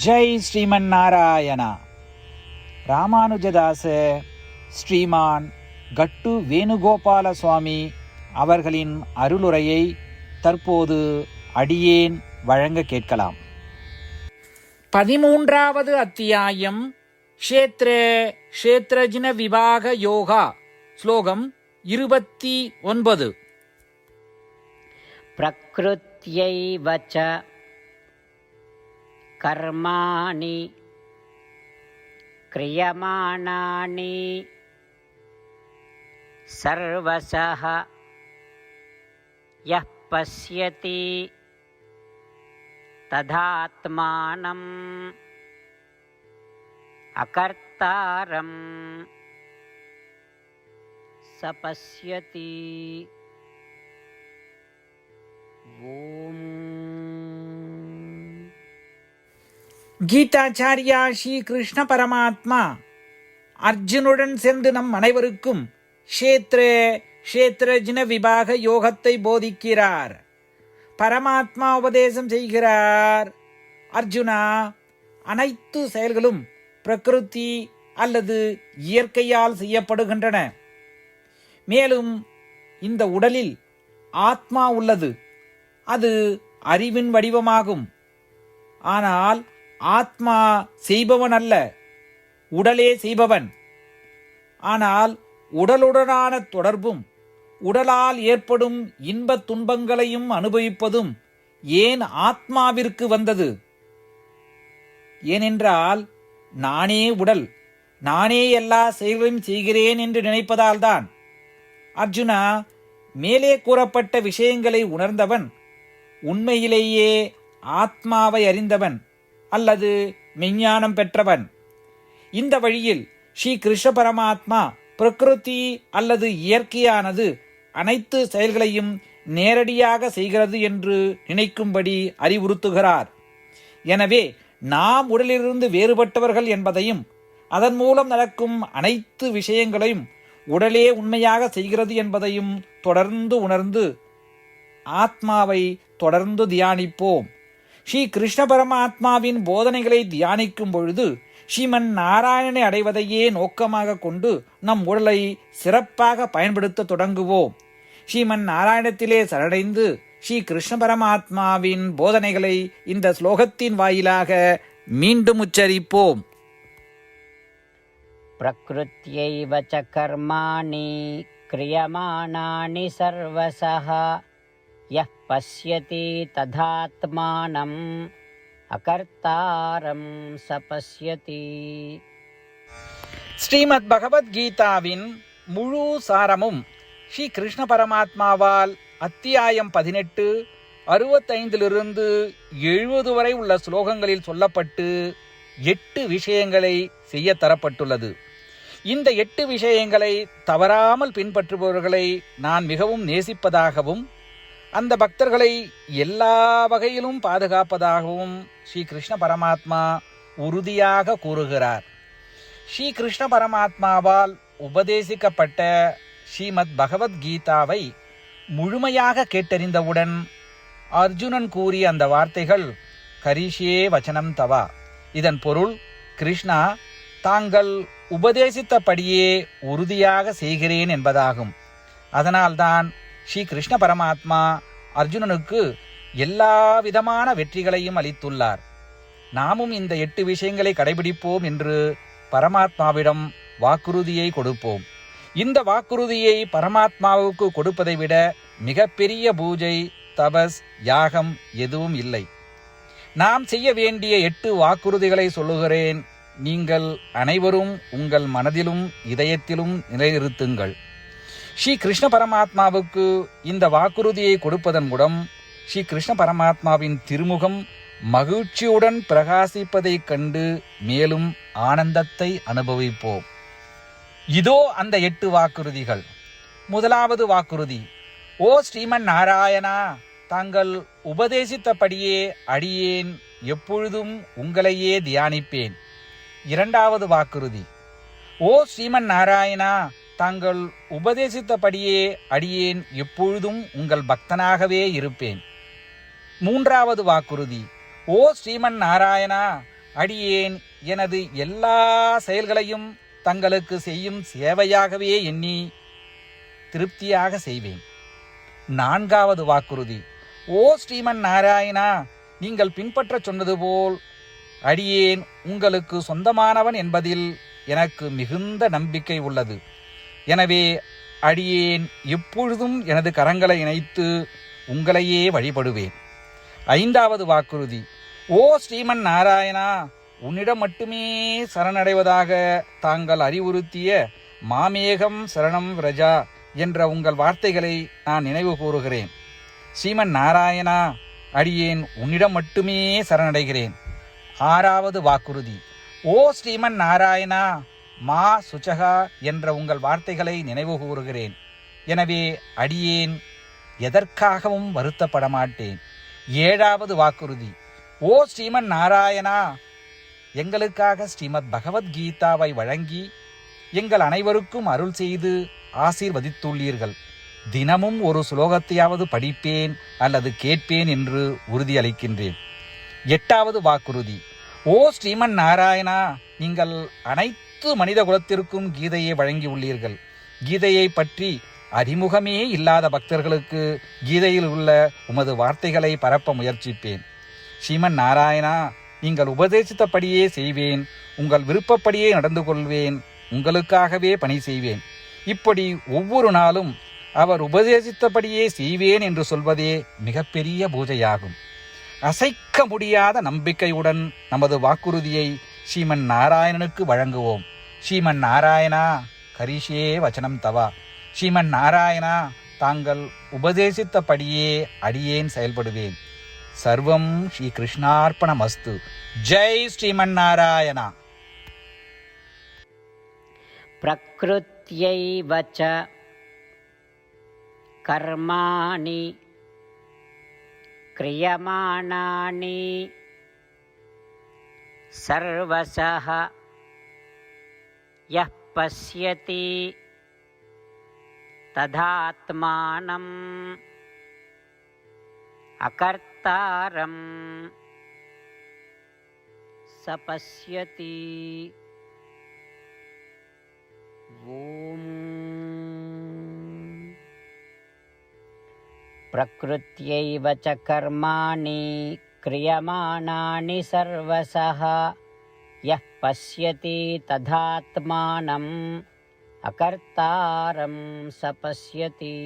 ஜெய் ஸ்ரீமன் நாராயணா. ராமானுஜதாச ஸ்ரீமான் கட்டு வேணுகோபால சுவாமி அவர்களின் அருளுரையை தற்போது அடியேன் வழங்க கேட்கலாம். 13வது அத்தியாயம் க்ஷேத்ரஜின விபாக யோகா. ஸ்லோகம் 29. பிரக்ருத்யைவ ச கர்மாணி க்ரியமாணானி சர்வசஹ யः பஸ்யதி ததாத்மானம் அகர்த்தாரம் சபஸ்யதி. ஓம். கீதாச்சாரியா ஸ்ரீ கிருஷ்ண பரமாத்மா அர்ஜுனுடன் சேர்ந்து நம் அனைவருக்கும் க்ஷேத்ரஜின விபாக யோகத்தை போதிக்கிறார். பரமாத்மா உபதேசம் செய்கிறார். அர்ஜுனா, அனைத்து செயல்களும் பிரகிருதி அல்லது இயற்கையால் செய்யப்படுகின்றன. மேலும் இந்த உடலில் ஆத்மா உள்ளது. அது அறிவின் வடிவமாகும். ஆனால் ஆத்மா செய்பவன் அல்ல, உடலே செய்பவன். ஆனால் உடலுடனான தொடர்பும் உடலால் ஏற்படும் இன்பத் துன்பங்களையும் அனுபவிப்பதும் ஏன் ஆத்மாவிற்கு வந்தது? ஏனென்றால் நானே உடல், நானே எல்லா செயல்களையும் செய்கிறேன் என்று நினைப்பதால்தான். அர்ஜுனா, மேலே கூறப்பட்ட விஷயங்களை உணர்ந்தவன் உண்மையிலேயே ஆத்மாவை அறிந்தவன் அல்லது மெஞ்ஞானம் பெற்றவன். இந்த வழியில் ஸ்ரீ கிருஷ்ண பரமாத்மா பிரகிருதி அல்லது இயற்கையானது அனைத்து செயல்களையும் நேரடியாக செய்கிறது என்று நினைக்கும்படி அறிவுறுத்துகிறார். எனவே நாம் உடலிலிருந்து வேறுபட்டவர்கள் என்பதையும் அதன் மூலம் நடக்கும் அனைத்து விஷயங்களையும் உடலே உண்மையாக செய்கிறது என்பதையும் தொடர்ந்து உணர்ந்து ஆத்மாவை தொடர்ந்து தியானிப்போம். ஸ்ரீ கிருஷ்ண பரமாத்மாவின் போதனைகளை தியானிக்கும் பொழுது ஸ்ரீமன் நாராயணனை அடைவதையே நோக்கமாக கொண்டு நம் உடலை சிறப்பாக பயன்படுத்த தொடங்குவோம். ஸ்ரீமன் நாராயணத்திலே சரணடைந்து ஸ்ரீ கிருஷ்ண பரமாத்மாவின் போதனைகளை இந்த ஸ்லோகத்தின் வாயிலாக மீண்டும் உச்சரிப்போம். பிரக்ருத்யைவ ச கர்மாணி க்ரியமாணானி சர்வசஹ யः பஸ்யதி ததாத்மானம் அகர்த்தாரம் சபஸ்யதி. ஸ்ரீமத் பகவத்கீதாவின் முழு சாரமும் ஸ்ரீ கிருஷ்ண பரமாத்மாவால் அத்தியாயம் 18 65 70 வரை உள்ள ஸ்லோகங்களில் சொல்லப்பட்டு 8 விஷயங்களை செய்ய தரப்பட்டுள்ளது. இந்த 8 விஷயங்களை தவறாமல் பின்பற்றுபவர்களை நான் மிகவும் நேசிப்பதாகவும் அந்த பக்தர்களை எல்லா வகையிலும் பாதுகாப்பதாகவும் ஸ்ரீ கிருஷ்ண பரமாத்மா உறுதியாக கூறுகிறார். ஸ்ரீ கிருஷ்ண பரமாத்மாவால் உபதேசிக்கப்பட்ட ஸ்ரீமத் பகவத்கீதாவை முழுமையாக கேட்டறிந்தவுடன் அர்ஜுனன் கூறிய அந்த வார்த்தைகள் கரிஷ்யே வச்சனம் தவா. இதன் பொருள், கிருஷ்ணா, தாங்கள் உபதேசித்தபடியே உறுதியாக செய்கிறேன் என்பதாகும். அதனால்தான் ஸ்ரீ கிருஷ்ண பரமாத்மா அர்ஜுனனுக்கு எல்லா விதமான வெற்றிகளையும் அளித்துள்ளார். நாமும் இந்த 8 விஷயங்களை கடைபிடிப்போம் என்று பரமாத்மாவிடம் வாக்குறுதியை கொடுப்போம். இந்த வாக்குறுதியை பரமாத்மாவுக்கு கொடுப்பதை விட மிகப்பெரிய பூஜை, தபஸ், யாகம் எதுவும் இல்லை. நாம் செய்ய வேண்டிய 8 வாக்குறுதிகளை சொல்லுகிறேன். நீங்கள் அனைவரும் உங்கள் மனதிலும் இதயத்திலும் நிலைநிறுத்துங்கள். ஸ்ரீ கிருஷ்ண பரமாத்மாவுக்கு இந்த வாக்குறுதியை கொடுப்பதன் மூலம் ஸ்ரீ கிருஷ்ண பரமாத்மாவின் திருமுகம் மகிழ்ச்சியுடன் பிரகாசிப்பதைக் கண்டு மேலும் ஆனந்தத்தை அனுபவிப்போம். இதோ அந்த 8 வாக்குறுதிகள். முதலாவது வாக்குறுதி: ஓ ஸ்ரீமன் நாராயணா, தாங்கள் உபதேசித்தபடியே அடியேன் எப்பொழுதும் உங்களையே தியானிப்பேன். இரண்டாவது வாக்குறுதி: ஓ ஸ்ரீமன் நாராயணா, தாங்கள் உபதேசித்தபடியே அடியேன் எப்பொழுதும் உங்கள் பக்தனாகவே இருப்பேன். மூன்றாவது வாக்குறுதி: ஓ ஸ்ரீமன் நாராயணா, அடியேன் எனது எல்லா செயல்களையும் தங்களுக்கு செய்யும் சேவையாகவே எண்ணி திருப்தியாக செய்வேன். 4வது வாக்குறுதி. ஓ ஸ்ரீமன் நாராயணா, நீங்கள் பின்பற்ற சொன்னது போல் அடியேன் உங்களுக்கு சொந்தமானவன் என்பதில் எனக்கு மிகுந்த நம்பிக்கை உள்ளது. எனவே அடியேன் எப்பொழுதும் எனது கரங்களை இணைத்து உங்களையே வழிபடுவேன். 5வது வாக்குறுதி. ஓ ஸ்ரீமன் நாராயணா, உன்னிடம் மட்டுமே சரணடைவதாக தாங்கள் அறிவுறுத்திய மாமேகம் சரணம் விரஜா என்ற உங்கள் வார்த்தைகளை நான் நினைவு கூறுகிறேன். ஸ்ரீமன் நாராயணா, அடியேன் உன்னிடம் மட்டுமே சரணடைகிறேன். 6வது வாக்குறுதி. ஓ ஸ்ரீமன் நாராயணா, மா சுச்சகா என்ற உங்கள் வார்த்தைகளை நினைவு கூறுகிறேன். எனவே அடியேன் எதற்காகவும் வருத்தப்பட மாட்டேன். 7வது வாக்குறுதி. ஓ ஸ்ரீமன் நாராயணா, எங்களுக்காக ஸ்ரீமத் பகவத்கீதாவை வழங்கி எங்கள் அனைவருக்கும் அருள் செய்து ஆசீர்வதித்துள்ளீர்கள். தினமும் ஒரு சுலோகத்தையாவது படிப்பேன் அல்லது கேட்பேன் என்று உறுதியளிக்கின்றேன். 8வது வாக்குறுதி. ஓ ஸ்ரீமன் நாராயணா, நீங்கள் அனைத்து மனித குலத்திற்கும் கீதையை வழங்கியுள்ளீர்கள். கீதையை பற்றி அறிமுகமே இல்லாத பக்தர்களுக்கு கீதையில் உள்ள உமது வார்த்தைகளை பரப்ப முயற்சிப்பேன். ஸ்ரீமன் நாராயணா, நீங்கள் உபதேசித்தபடியே செய்வேன். உங்கள் விருப்பப்படியே நடந்து கொள்வேன். உங்களுக்காகவே பணி செய்வேன். இப்படி ஒவ்வொரு நாளும் அவர் உபதேசித்தபடியே செய்வேன் என்று சொல்வதே மிகப்பெரிய பூஜையாகும். அசைக்க முடியாத நம்பிக்கையுடன் நமது வாக்குறுதியை ஸ்ரீமன் நாராயணனுக்கு வழங்குவோம். ஸ்ரீமன் நாராயணா, கரிஷே வச்சனம் தவா. ஸ்ரீமன் நாராயணா, தாங்கள் உபதேசித்தபடியே அடியேன் செயல்படுவேன். சர்வம் ஸ்ரீ கிருஷ்ணார்ப்பணமஸ்து. ஜெய் ஸ்ரீமன் நாராயணா. பிரக்ருத்யைவ ச கர்மாணி கிரியமானானி சர்வசஹ யஹ் பஸ்யதி ததாத்மானம் அகர்த்தாரம் சபஸ்யதி. ஓம் பிரக்ருத்யைவ ச கர்மாணி கிரியமானானி சர்வசஹ யஹ் பஸ்யதி ததாத்மானம் அகர்த்தாரம் சபஸ்யதி.